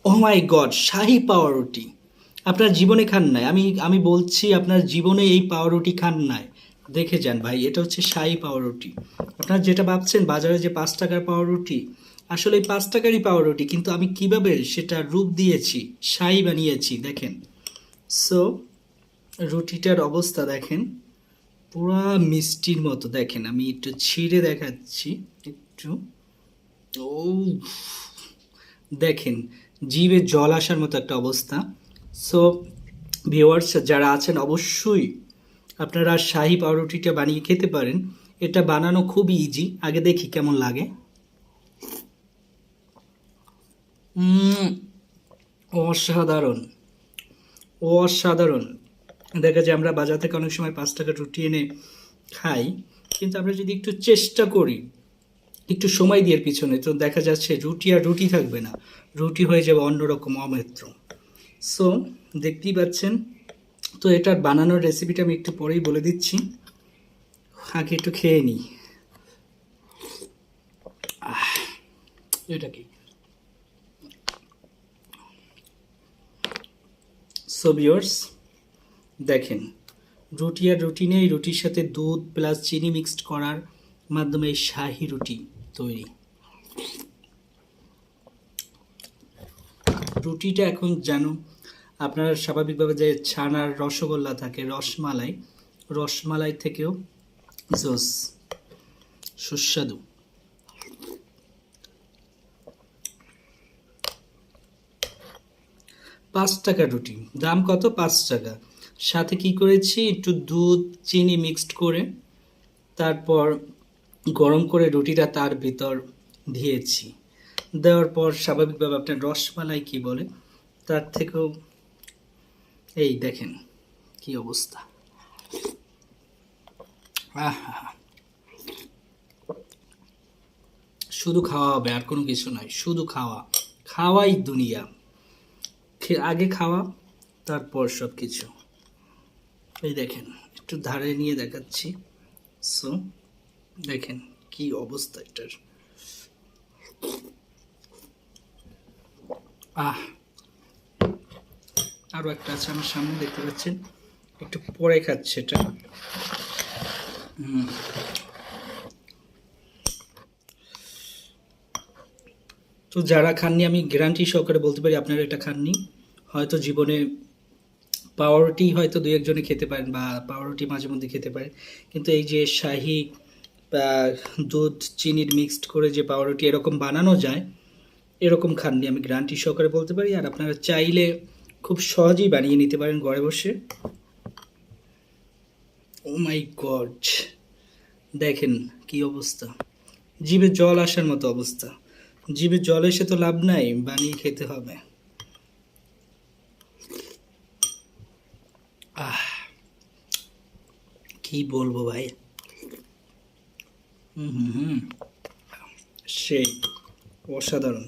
ও মাই god, শাহী পাউরুটি আপনার জীবনে খান নাই। আমি বলছি আপনার জীবনে এই পাউরুটি খান নাই। দেখে যান ভাই, এটা হচ্ছে শাহী পাউরুটি। আপনার যেটা ভাবছেন বাজারে যে 5 টাকার পাউরুটি, আসলে এই 5 টাকারই পাউরুটি, কিন্তু আমি কিভাবে সেটা রূপ দিয়েছি, শাহী বানিয়েছি দেখেন। সো রুটিটার অবস্থা দেখেন, পুরা মিষ্টির মতো। দেখেন আমি একটু ছিঁড়ে দেখাচ্ছি একটু। ও দেখেন, জিভে জল আসার মতো একটা অবস্থা। সো ভিউয়ার্স যারা আছেন অবশ্যই আপনারা শাহী পাউরুটিটা বানিয়ে খেতে পারেন। এটা বানানো খুবই ইজি। আগে দেখি কেমন লাগে। উম, অসাধারণ, অসাধারণ। দেখা যায় আমরা বাজার থেকে অনেক সময় 5 টাকার রুটি এনে খাই, কিন্তু আমরা যদি একটু চেষ্টা করি, একটু সময় দিয়ে পিছনে, তো দেখা যাচ্ছে রুটি আর রুটি থাকবে না, রুটি হয়ে যাবে অন্যরকম অমেত্র। সো দেখতেই পাচ্ছেন। তো এটার বানানোর রেসিপিটা আমি একটু পরেই বলে দিচ্ছি, আগে একটু খেয়ে নিই। এটা কি? সো ভিউয়ার্স দেখেন, রুটি আর রুটি নেই, রুটির সাথে দুধ প্লাস চিনি মিক্সড করার মাধ্যমে এই শাহী রুটি তৈরি। রুটিটা এখন জানো আপনার স্বাভাবিকভাবে যে ছানার রসগোল্লা থাকে, রসমালাই, রসমালাই থেকেও জোস, সুস্বাদু। 5 টাকার রুটি, দাম কত? 5 টাকা। সাথে কি করেছি, একটু দুধ চিনি মিক্সড করে তারপর গরম করে রুটিটা তার ভিতর দিয়েছি। দেওয়ার পর স্বাভাবিকভাবে আপনার রসমালাই কি বলে, তার থেকেও, এই দেখেন কি অবস্থা। আহা, শুধু খাওয়া হবে, আর কোনো কিছু নয়, শুধু খাওয়া। খাওয়াই দুনিয়া। আগে খাওয়া, তারপর সব কিছু। এই দেখেন, একটু ধারে নিয়ে দেখাচ্ছি। সো দেখেন কি অবস্থা এটার। আহ, আরো একটা আছে আমার সামনে, দেখতে পাচ্ছেন, একটু পরে খাচ্ছে এটা। তো যারা খাননি, আমি গ্যারান্টি সহকারে বলতে পারি আপনারা এটা খাননি। হয়তো জীবনে পাউরুটি হয়তো দুই একজনে খেতে পারেন, বা পাউরুটি মাঝে মধ্যে খেতে পারেন, কিন্তু এই যে শাহী বা দুধ চিনির মিক্সড করে যে পাউরুটি এরকম বানানো যায়, এরকম খাননি, আমি গ্যারান্টি সহকারে বলতে পারি। আর আপনারা চাইলে খুব সহজেই বানিয়ে নিতে পারেন ঘরে বসে। ও মাই গড, দেখেন কি অবস্থা, জিভে জল আসার মতো অবস্থা। জিভে জল এসে তো লাভ নাই, বানিয়ে খেতে হবে। আহ, কি বলবো ভাই। হুম হুম হুম, সেই অসাধারণ।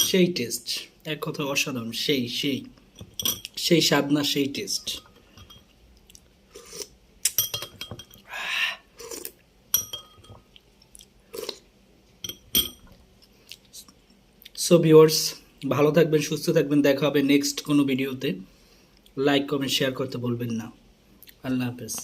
সেই টেস্ট, এক কথা অসাধারণ, সেই সেই সেই স্বাদ না, সেই টেস্ট। সো ভিউয়ার্স ভালো থাকবেন, সুস্থ থাকবেন, দেখা হবে নেক্সট কোনো ভিডিওতে। লাইক কমেন্ট শেয়ার করতে বলবেন না। আল্লাহ হাফেজ।